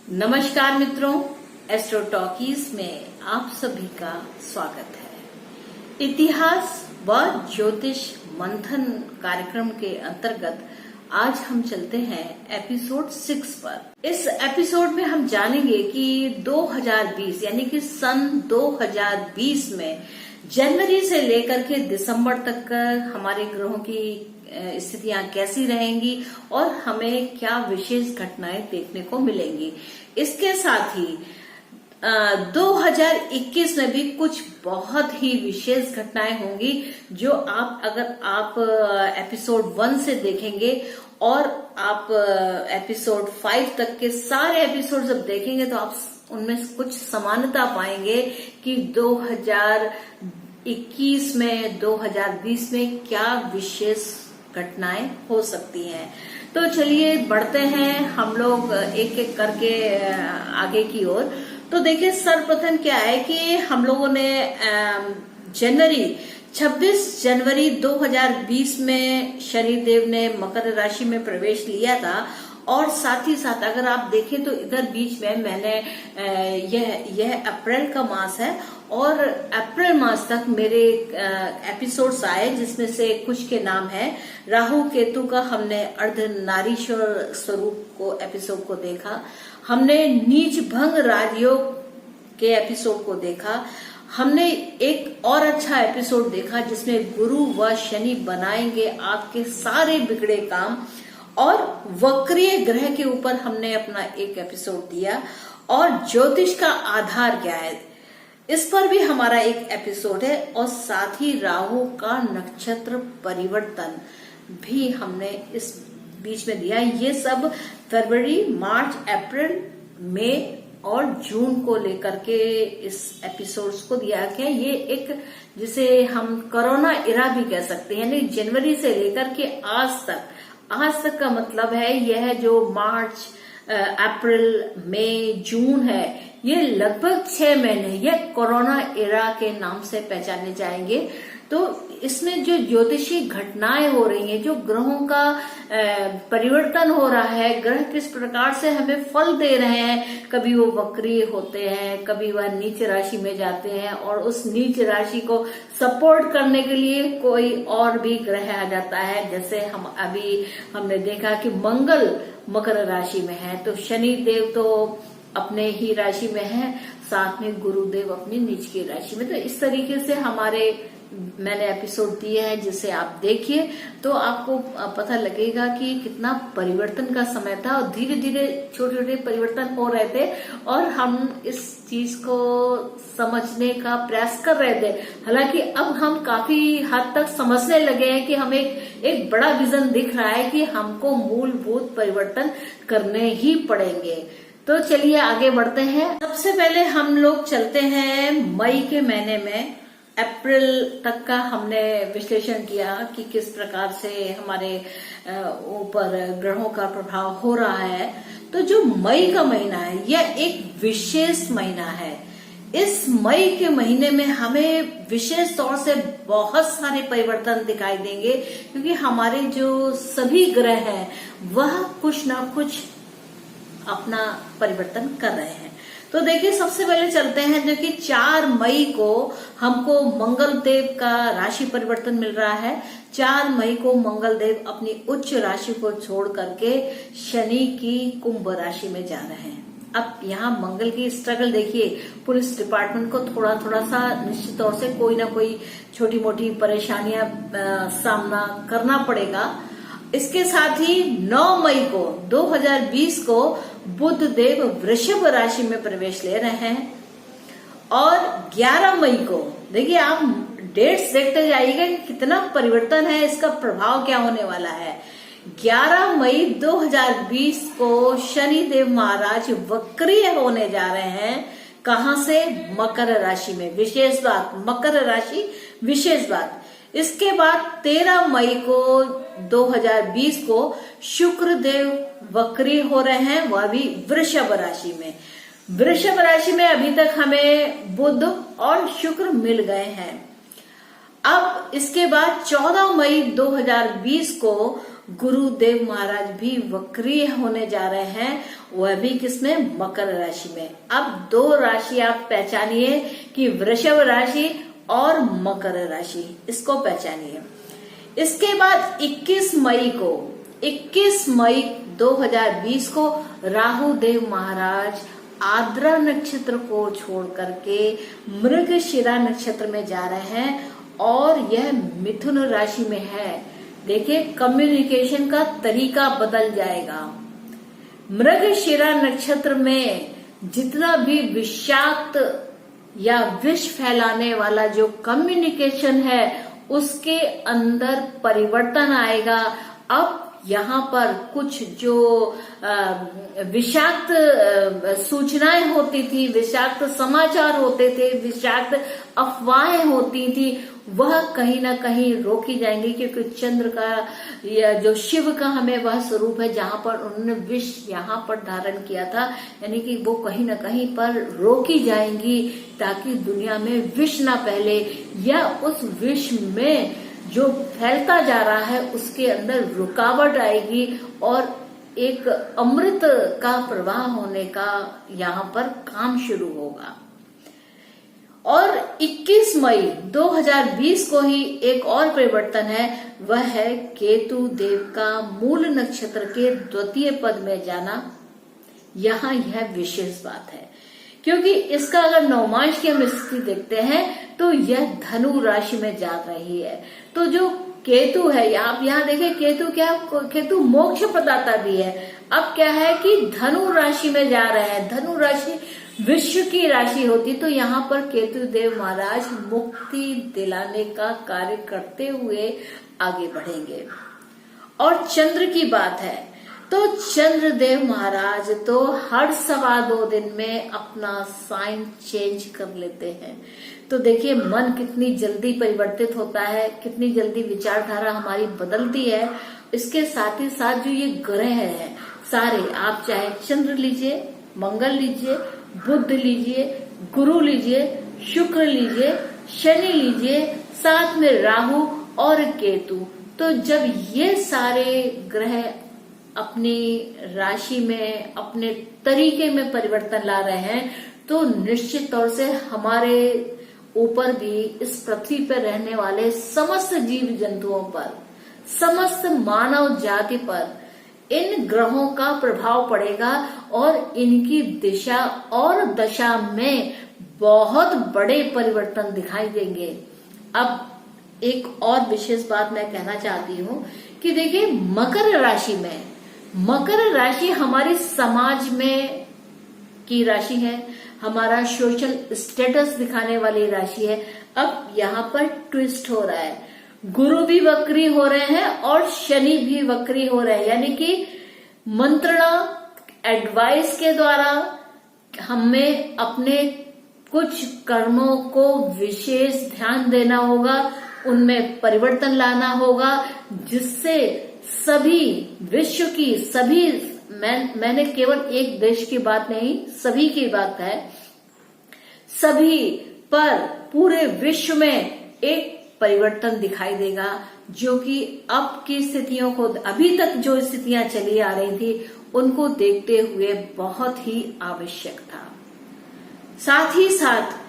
नमस्कार मित्रों, astro talkies में आप सभी का स्वागत है। इतिहास व ज्योतिष मंथन कार्यक्रम के अंतर्गत आज हम चलते हैं एपिसोड 6 पर। इस एपिसोड में हम जानेंगे कि 2020 यानी कि सन 2020 में जनवरी से लेकर के दिसंबर तक हमारे ग्रहों की स्थितियां कैसी रहेंगी और हमें क्या विशेष घटनाएं देखने को मिलेंगी। इसके साथ ही 2021 में भी कुछ बहुत ही विशेष घटनाएं होंगी जो अगर आप एपिसोड 1 से देखेंगे और आप एपिसोड 5 तक के सारे एपिसोड जब देखेंगे तो आप उनमें कुछ समानता पाएंगे कि 2021 में 2020 में क्या विशेष घटनाएं हो सकती हैं। तो चलिए बढ़ते हैं हम लोग एक एक करके आगे की ओर। तो देखिए सर्वप्रथम क्या है कि हम लोगों ने 26 जनवरी 2020 में शनिदेव ने मकर राशि में प्रवेश लिया था और साथ ही साथ अगर आप देखें तो इधर बीच में मैंने यह अप्रैल का मास है और अप्रैल मास तक मेरे एपिसोड्स आए जिसमें से कुछ के नाम है राहु केतु का। हमने अर्धनारीश्वर स्वरूप को एपिसोड को देखा, हमने नीच भंग राजयोग के एपिसोड को देखा, हमने एक और अच्छा एपिसोड देखा जिसमें गुरु व शनि बनाएंगे आपके सारे बिगड़े काम, और वक्रीय ग्रह के ऊपर हमने अपना एक एपिसोड दिया, और ज्योतिष का आधार क्या है इस पर भी हमारा एक एपिसोड है, और साथ ही राहु का नक्षत्र परिवर्तन भी हमने इस बीच में दिया। ये सब फरवरी, मार्च, अप्रैल, मई और जून को लेकर के इस एपिसोड्स को दिया गया। ये एक जिसे हम कोरोना इरा भी कह सकते हैं, यानी जनवरी से लेकर के आज तक का मतलब है यह जो मार्च, अप्रैल, मई, जून है, ये लगभग 6 महीने ये कोरोना एरा के नाम से पहचाने जाएंगे। तो इसमें जो ज्योतिषी घटनाएं हो रही हैं, जो ग्रहों का परिवर्तन हो रहा है, ग्रह किस प्रकार से हमें फल दे रहे हैं, कभी वो वक्री होते हैं, कभी वह नीच राशि में जाते हैं और उस नीच राशि को सपोर्ट करने के लिए कोई और भी ग्रह आ जाता है। जैसे हमने देखा कि मंगल मकर राशि में है तो शनि देव तो अपने ही राशि में है, साथ में गुरुदेव अपनी नीच की राशि में। तो इस तरीके से मैंने एपिसोड दिए हैं जिसे आप देखिए तो आपको पता लगेगा कि कितना परिवर्तन का समय था और धीरे धीरे छोटे छोटे परिवर्तन हो रहे थे और हम इस चीज को समझने का प्रयास कर रहे थे। हालांकि अब हम काफी हद तक समझने लगे हैं कि हमें एक बड़ा विजन दिख रहा है कि हमको मूलभूत परिवर्तन करने ही पड़ेंगे। तो चलिए आगे बढ़ते हैं। सबसे पहले हम लोग चलते हैं मई के महीने में। अप्रैल तक का हमने विश्लेषण किया कि किस प्रकार से हमारे ऊपर ग्रहों का प्रभाव हो रहा है। तो जो मई का महीना है यह एक विशेष महीना है। इस मई के महीने में हमें विशेष तौर से बहुत सारे परिवर्तन दिखाई देंगे क्योंकि हमारे जो सभी ग्रह हैं वह कुछ ना कुछ अपना परिवर्तन कर रहे हैं। तो देखिए सबसे पहले चलते हैं जो कि 4 मई को हमको मंगल देव का राशि परिवर्तन मिल रहा है। 4 मई को मंगल देव अपनी उच्च राशि को छोड़ करके शनि की कुंभ राशि में जा रहे हैं। अब यहाँ मंगल की स्ट्रगल देखिए, पुलिस डिपार्टमेंट को थोड़ा थोड़ा सा निश्चित तौर से कोई ना कोई छोटी मोटी परेशानियां सामना करना पड़ेगा। इसके साथ ही 9 मई को 2020 को बुध देव वृषभ राशि में प्रवेश ले रहे हैं और 11 मई को देखिए आप डेट्स देखते जाइएगा कि कितना परिवर्तन है, इसका प्रभाव क्या होने वाला है। 11 मई 2020 को शनि देव महाराज वक्रीय होने जा रहे हैं। कहां से? मकर राशि में। विशेष बात, मकर राशि विशेष बात। इसके बाद 13 मई को 2020 को शुक्र देव वक्री हो रहे हैं, वह भी वृषभ राशि में। वृषभ राशि में अभी तक हमें बुध और शुक्र मिल गए हैं। अब इसके बाद 14 मई 2020 को गुरुदेव महाराज भी वक्रीय होने जा रहे हैं, वह भी किसमें? मकर राशि में। अब दो राशि आप पहचानिए कि वृषभ राशि और मकर राशि, इसको पहचानिए। इसके बाद 21 मई 2020 को राहु देव महाराज आद्रा नक्षत्र को छोड़ करके मृगशिरा नक्षत्र में जा रहे हैं और यह मिथुन राशि में है। देखिए, कम्युनिकेशन का तरीका बदल जाएगा। मृगशिरा नक्षत्र में जितना भी विषाक्त या विष फैलाने वाला जो कम्युनिकेशन है उसके अंदर परिवर्तन आएगा। अब यहाँ पर कुछ जो विषाक्त सूचनाएं होती थी, विषाक्त समाचार होते थे, विषाक्त अफवाहें होती थी, वह कहीं ना कहीं रोकी जाएंगी, क्योंकि चंद्र का या जो शिव का हमें वह स्वरूप है जहाँ पर उन्होंने विष यहाँ पर धारण किया था, यानी कि वो कहीं ना कहीं पर रोकी जाएंगी ताकि दुनिया में विष ना फैले, या उस विष में जो फैलता जा रहा है उसके अंदर रुकावट आएगी और एक अमृत का प्रवाह होने का यहाँ पर काम शुरू होगा। और 21 मई 2020 को ही एक और परिवर्तन है, वह है केतु देव का मूल नक्षत्र के द्वितीय पद में जाना। यहाँ यह विशेष बात है क्योंकि इसका अगर नवमांश की हम स्थिति देखते हैं तो यह धनु राशि में जा रही है। तो जो केतु है, आप यहाँ देखें, केतु क्या? केतु मोक्ष प्रदाता भी है। अब क्या है कि धनु राशि में जा रहे हैं। धनु राशि विश्व की राशि होती, तो यहाँ पर केतु देव महाराज मुक्ति दिलाने का कार्य करते हुए आगे बढ़ेंगे। और चंद्र की बात है तो चंद्रदेव महाराज तो हर 2.25 दिन में अपना साइन चेंज कर लेते हैं। तो देखिए, मन कितनी जल्दी परिवर्तित होता है, कितनी जल्दी विचारधारा हमारी बदलती है। इसके साथ ही साथ जो ये ग्रह हैं सारे, आप चाहे चंद्र लीजिए, मंगल लीजिए, बुध लीजिए, गुरु लीजिए, शुक्र लीजिए, शनि लीजिए, साथ में राहु और केतु, तो जब ये सारे ग्रह अपनी राशि में, अपने तरीके में परिवर्तन ला रहे हैं, तो निश्चित तौर से हमारे ऊपर भी, इस पृथ्वी पर रहने वाले समस्त जीव जंतुओं पर, समस्त मानव जाति पर इन ग्रहों का प्रभाव पड़ेगा और इनकी दिशा और दशा में बहुत बड़े परिवर्तन दिखाई देंगे। अब एक और विशेष बात मैं कहना चाहती हूँ कि देखिए, मकर राशि हमारी समाज में की राशि है, हमारा सोशल स्टेटस दिखाने वाली राशि है। अब यहाँ पर ट्विस्ट हो रहा है, गुरु भी वक्री हो रहे हैं और शनि भी वक्री हो रहे हैं, यानी कि मंत्रणा, एडवाइस के द्वारा हमें अपने कुछ कर्मों को विशेष ध्यान देना होगा, उनमें परिवर्तन लाना होगा, जिससे सभी विश्व की सभी, मैंने केवल एक देश की बात नहीं, सभी की बात है, सभी पर पूरे विश्व में एक परिवर्तन दिखाई देगा, जो कि अब की स्थितियों को, अभी तक जो स्थितियां चली आ रही थी उनको देखते हुए बहुत ही आवश्यक था। साथ ही साथ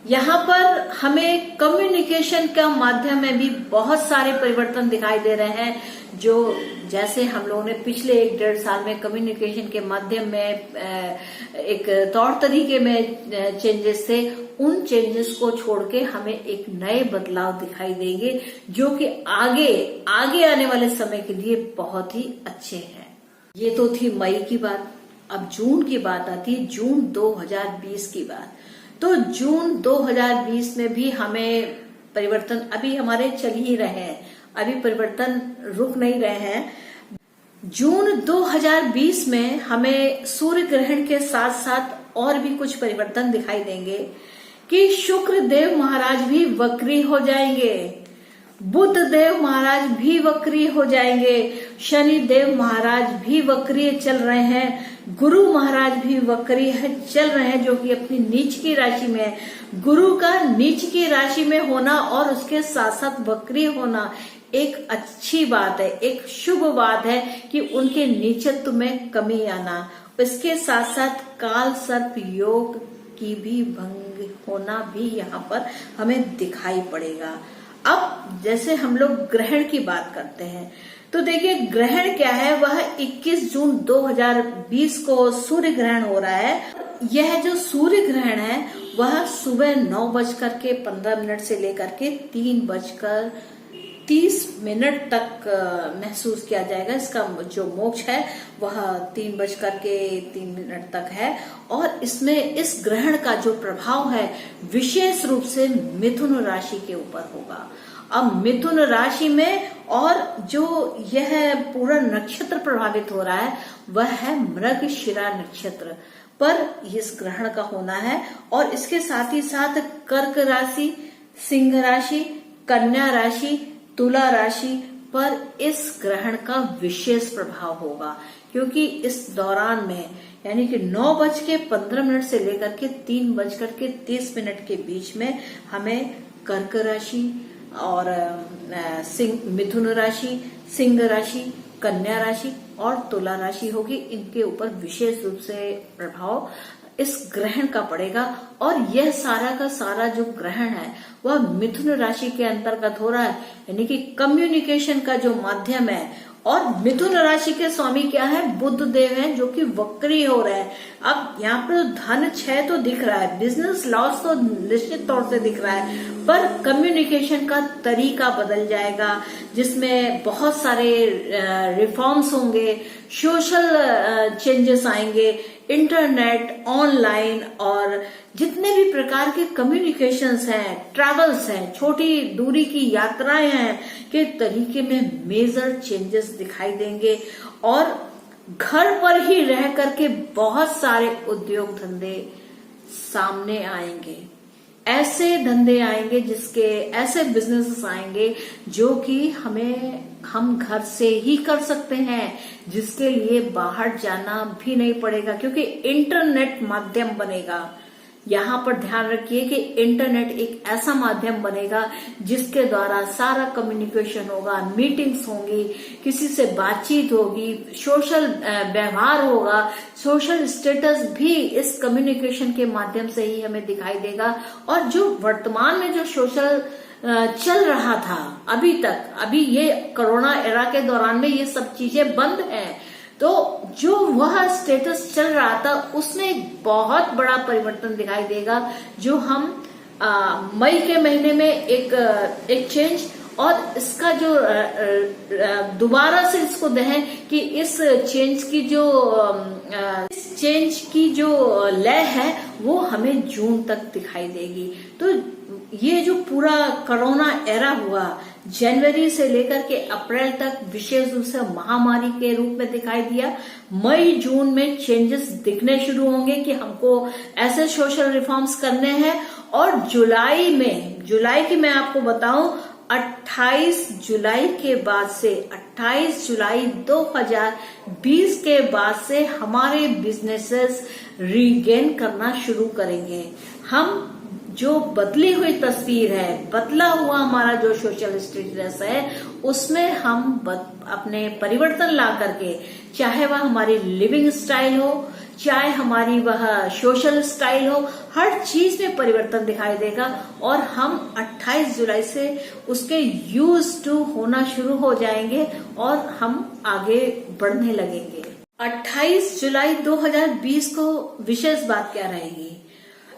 यहाँ पर हमें कम्युनिकेशन का माध्यम में भी बहुत सारे परिवर्तन दिखाई दे रहे हैं, जो जैसे हम लोगों ने पिछले 1-1.5 साल में कम्युनिकेशन के माध्यम में एक तौर तरीके में चेंजेस थे, उन चेंजेस को छोड़ के हमें एक नए बदलाव दिखाई देंगे, जो कि आगे आने वाले समय के लिए बहुत ही अच्छे हैं। ये तो थी मई की बात। अब जून की बात आती है, जून 2020 की बात। तो जून 2020 में भी हमें परिवर्तन अभी हमारे चल ही रहे हैं, अभी परिवर्तन रुक नहीं रहे हैं। जून 2020 में हमें सूर्य ग्रहण के साथ साथ और भी कुछ परिवर्तन दिखाई देंगे कि शुक्र देव महाराज भी वक्री हो जाएंगे, बुध देव महाराज भी वक्री हो जाएंगे, शनि देव महाराज भी वक्री चल रहे हैं, गुरु महाराज भी वक्री चल रहे हैं, जो कि अपनी नीच की राशि में है। गुरु का नीच की राशि में होना और उसके साथ साथ वक्री होना एक अच्छी बात है, एक शुभ बात है कि उनके नीचत्व में कमी आना। इसके साथ साथ काल सर्प योग की भी भंग होना भी यहाँ पर हमें दिखाई पड़ेगा। अब जैसे हम लोग ग्रहण की बात करते हैं तो देखिए ग्रहण क्या है, वह 21 जून 2020 को सूर्य ग्रहण हो रहा है। यह जो सूर्य ग्रहण है वह सुबह 9:15 से लेकर के 3:30 तक महसूस किया जाएगा। इसका जो मोक्ष है वह 3:03 तक है। और इसमें इस ग्रहण का जो प्रभाव है विशेष रूप से मिथुन राशि के ऊपर होगा। अब मिथुन राशि में और जो यह पूरा नक्षत्र प्रभावित हो रहा है वह है मृगशिरा नक्षत्र पर इस ग्रहण का होना है। और इसके साथ ही साथ कर्क राशि, सिंह राशि, कन्या राशि, तुला राशि पर इस ग्रहण का विशेष प्रभाव होगा, क्योंकि इस दौरान में यानी कि 9:15 से लेकर के 3:30 के बीच में हमें कर्क राशि और मिथुन राशि, सिंह राशि, कन्या राशि और तुला राशि होगी। इनके ऊपर विशेष रूप से प्रभाव इस ग्रहण का पड़ेगा। और यह सारा का सारा जो ग्रहण है वह मिथुन राशि के अंतर्गत हो रहा है, यानी कि कम्युनिकेशन का जो माध्यम है। और मिथुन राशि के स्वामी क्या है, बुध देव हैं, जो कि वक्री हो रहे हैं। अब यहाँ पर धन क्षय तो दिख रहा है, बिजनेस लॉस तो निश्चित तौर से दिख रहा है, पर कम्युनिकेशन का तरीका बदल जाएगा, जिसमें बहुत सारे रिफॉर्म्स होंगे, सोशल चेंजेस आएंगे, इंटरनेट, ऑनलाइन और जितने भी प्रकार के कम्युनिकेशंस हैं, ट्रैवल्स हैं, छोटी दूरी की यात्राएं हैं के तरीके में मेजर चेंजेस दिखाई देंगे। और घर पर ही रह करके बहुत सारे उद्योग धंधे सामने आएंगे, ऐसे धंधे आएंगे जिसके ऐसे बिजनेसेस आएंगे जो कि हम घर से ही कर सकते हैं, जिसके लिए बाहर जाना भी नहीं पड़ेगा, क्योंकि इंटरनेट माध्यम बनेगा। यहाँ पर ध्यान रखिए कि इंटरनेट एक ऐसा माध्यम बनेगा जिसके द्वारा सारा कम्युनिकेशन होगा, मीटिंग्स होंगी, किसी से बातचीत होगी, सोशल व्यवहार होगा, सोशल स्टेटस भी इस कम्युनिकेशन के माध्यम से ही हमें दिखाई देगा। और जो वर्तमान में जो सोशल चल रहा था अभी तक, अभी ये कोरोना एरा के दौरान में ये सब चीजें बंद हैं, तो जो वह स्टेटस चल रहा था उसमें एक बहुत बड़ा परिवर्तन दिखाई देगा, जो हम मई के महीने में एक चेंज। और इसका जो दोबारा से इसको देखें कि इस चेंज की जो लय है वो हमें जून तक दिखाई देगी। तो ये जो पूरा कोरोना एरा हुआ जनवरी से लेकर के अप्रैल तक विशेष रूप से महामारी के रूप में दिखाई दिया। मई जून में चेंजेस दिखने शुरू होंगे कि हमको ऐसे सोशल रिफॉर्म्स करने हैं। और जुलाई की मैं आपको बताऊं 28 जुलाई के बाद से 28 जुलाई 2020 के बाद से हमारे बिजनेसेस रीगेन करना शुरू करेंगे। हम जो बदली हुई तस्वीर है, बदला हुआ हमारा जो सोशल स्टेटस है, उसमें हम अपने परिवर्तन ला करके, चाहे वह हमारी लिविंग स्टाइल हो, चाहे हमारी वह सोशल स्टाइल हो, हर चीज में परिवर्तन दिखाई देगा। और हम 28 जुलाई से उसके यूज टू होना शुरू हो जाएंगे और हम आगे बढ़ने लगेंगे। 28 जुलाई 2020 को विशेष बात क्या रहेगी,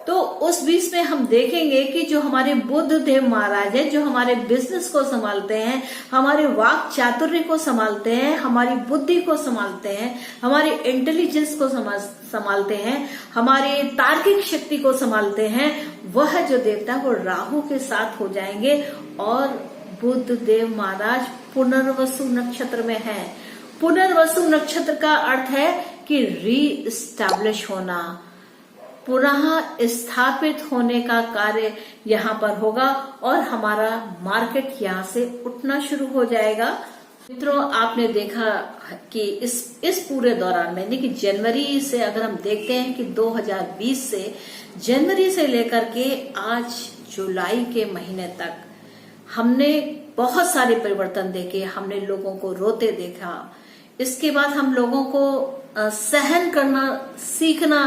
तो उस बीच में हम देखेंगे कि जो हमारे बुध देव महाराज है, जो हमारे बिजनेस को संभालते हैं, हमारे वाक चातुर्य को संभालते हैं, हमारी बुद्धि को संभालते हैं, हमारी इंटेलिजेंस को संभालते हैं, हमारे तार्किक शक्ति को संभालते हैं, वह जो देवता वो राहु के साथ हो जाएंगे। और बुध देव महाराज पुनर्वसु नक्षत्र में है। पुनर्वसु नक्षत्र का अर्थ है कि री-एस्टैब्लिश होना, पुनः स्थापित होने का कार्य यहाँ पर होगा और हमारा मार्केट यहाँ से उठना शुरू हो जाएगा। मित्रों, आपने देखा कि इस पूरे दौरान में, यानी कि जनवरी से अगर हम देखते हैं कि 2020 से जनवरी से लेकर के आज जुलाई के महीने तक हमने बहुत सारे परिवर्तन देखे, हमने लोगों को रोते देखा। इसके बाद हम लोगों को सहन करना सीखना,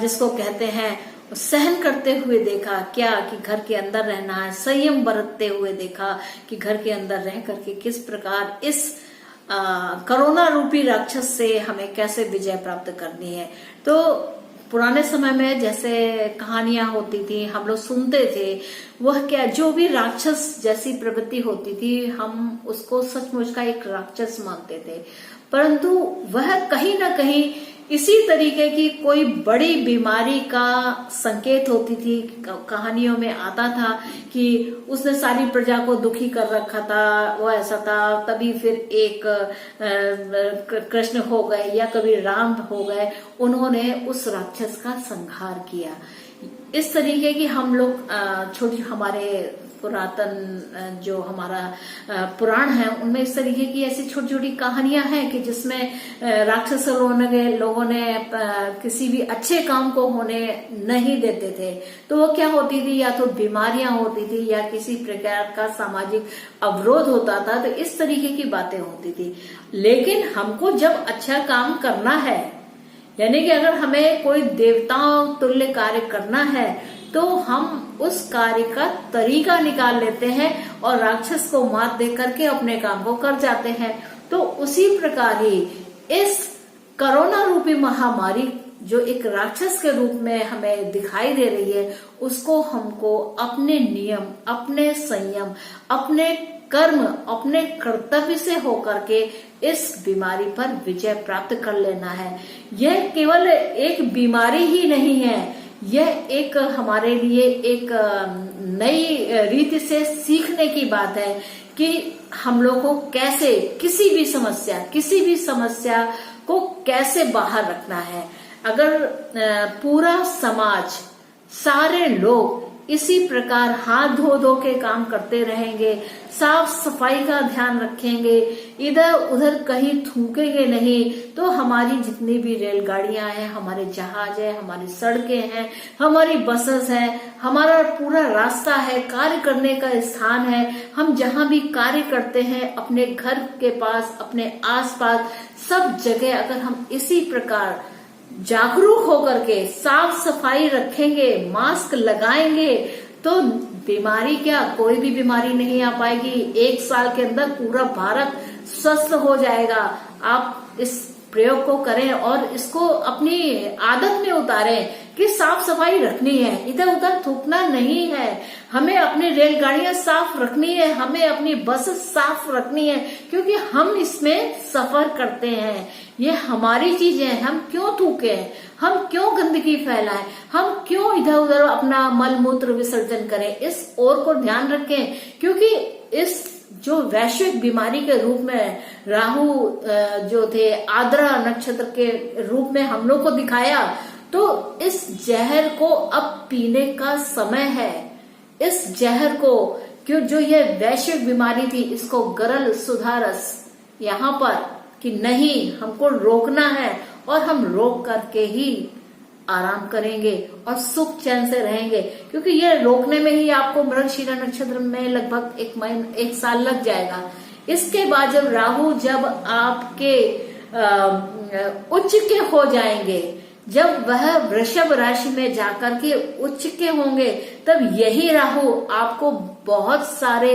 जिसको कहते हैं, सहन करते हुए देखा। क्या कि घर के अंदर रहना है, संयम बरतते हुए देखा कि घर के अंदर रह करके किस प्रकार इस कोरोना रूपी राक्षस से हमें कैसे विजय प्राप्त करनी है। तो पुराने समय में जैसे कहानियां होती थी, हम लोग सुनते थे, वह क्या जो भी राक्षस जैसी प्रवृत्ति होती थी, हम उसको सचमुच का एक राक्षस मानते थे। परंतु वह कहीं ना कहीं इसी तरीके की कोई बड़ी बीमारी का संकेत होती थी। कहानियों में आता था कि उसने सारी प्रजा को दुखी कर रखा था, वो ऐसा था, तभी फिर एक कृष्ण हो गए या कभी राम हो गए, उन्होंने उस राक्षस का संहार किया। इस तरीके की हम लोग छोटी, हमारे पुरातन जो हमारा पुराण है उनमें इस तरीके की ऐसी छोटी छोटी कहानियां हैं कि जिसमें राक्षस लोगों ने किसी भी अच्छे काम को होने नहीं देते थे। तो वो क्या होती थी, या तो बीमारियां होती थी या किसी प्रकार का सामाजिक अवरोध होता था। तो इस तरीके की बातें होती थी। लेकिन हमको जब अच्छा काम करना है, यानी कि अगर हमें कोई देवताओं तुल्य कार्य करना है, तो हम उस कार्य का तरीका निकाल लेते हैं और राक्षस को मात दे करके अपने काम को कर जाते हैं। तो उसी प्रकार ही इस कोरोना रूपी महामारी जो एक राक्षस के रूप में हमें दिखाई दे रही है, उसको हमको अपने नियम, अपने संयम, अपने कर्म, अपने कर्तव्य से होकर के इस बीमारी पर विजय प्राप्त कर लेना है। यह केवल एक बीमारी ही नहीं है, यह एक हमारे लिए एक नई रीति से सीखने की बात है कि हम लोग को कैसे किसी भी समस्या को कैसे बाहर रखना है। अगर पूरा समाज, सारे लोग इसी प्रकार हाथ धो धो के काम करते रहेंगे, साफ सफाई का ध्यान रखेंगे, इधर उधर कहीं थूकेंगे नहीं, तो हमारी जितनी भी रेलगाड़ियां हैं, हमारे जहाज है, हमारी सड़कें हैं, हमारी बसेस है, हमारा पूरा रास्ता है, कार्य करने का स्थान है, हम जहां भी कार्य करते हैं, अपने घर के पास, अपने आसपास, सब जगह अगर हम इसी प्रकार जागरूक होकर के साफ सफाई रखेंगे, मास्क लगाएंगे, तो बीमारी क्या, कोई भी बीमारी नहीं आ पाएगी। 1 साल के अंदर पूरा भारत स्वस्थ हो जाएगा। आप इस प्रयोग को करें और इसको अपनी आदत में उतारें कि साफ सफाई रखनी है, इधर उधर थूकना नहीं है, हमें अपनी रेलगाड़ियां साफ रखनी है, हमें अपनी बस साफ रखनी है, क्योंकि हम इसमें सफर करते हैं, ये हमारी चीजें हैं। हम क्यों थूके, हम क्यों गंदगी फैलाएं, हम क्यों इधर उधर अपना मल मूत्र विसर्जन करें। इस ओर को ध्यान रखें, क्योंकि इस जो वैश्विक बीमारी के रूप में राहु जो थे आद्रा नक्षत्र के रूप में हम लोग को दिखाया, तो इस जहर को अब पीने का समय है। इस जहर को, क्यों जो ये वैश्विक बीमारी थी, इसको गरल सुधारस यहाँ पर कि नहीं, हमको रोकना है और हम रोक करके ही आराम करेंगे और सुख चैन से रहेंगे। क्योंकि ये रोकने में ही आपको मृगशिरा नक्षत्र में लगभग 1 साल लग जाएगा। इसके बाद जब राहु जब आपके उच्च के हो जाएंगे, जब वह वृषभ राशि में जाकर के उच्च के होंगे, तब यही राहु आपको बहुत सारे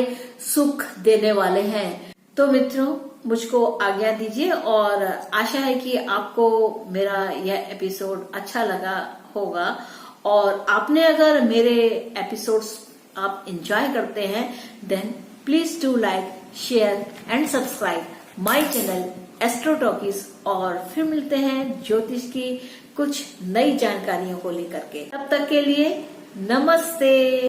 सुख देने वाले हैं। तो मित्रों, मुझको आज्ञा दीजिए और आशा है कि आपको मेरा यह एपिसोड अच्छा लगा होगा। और आपने अगर मेरे एपिसोड्स आप एंजॉय करते हैं, then please do like, share and subscribe my channel Astro Talkies. और फिर मिलते हैं ज्योतिष की कुछ नई जानकारियों को लेकर के। तब तक के लिए नमस्ते।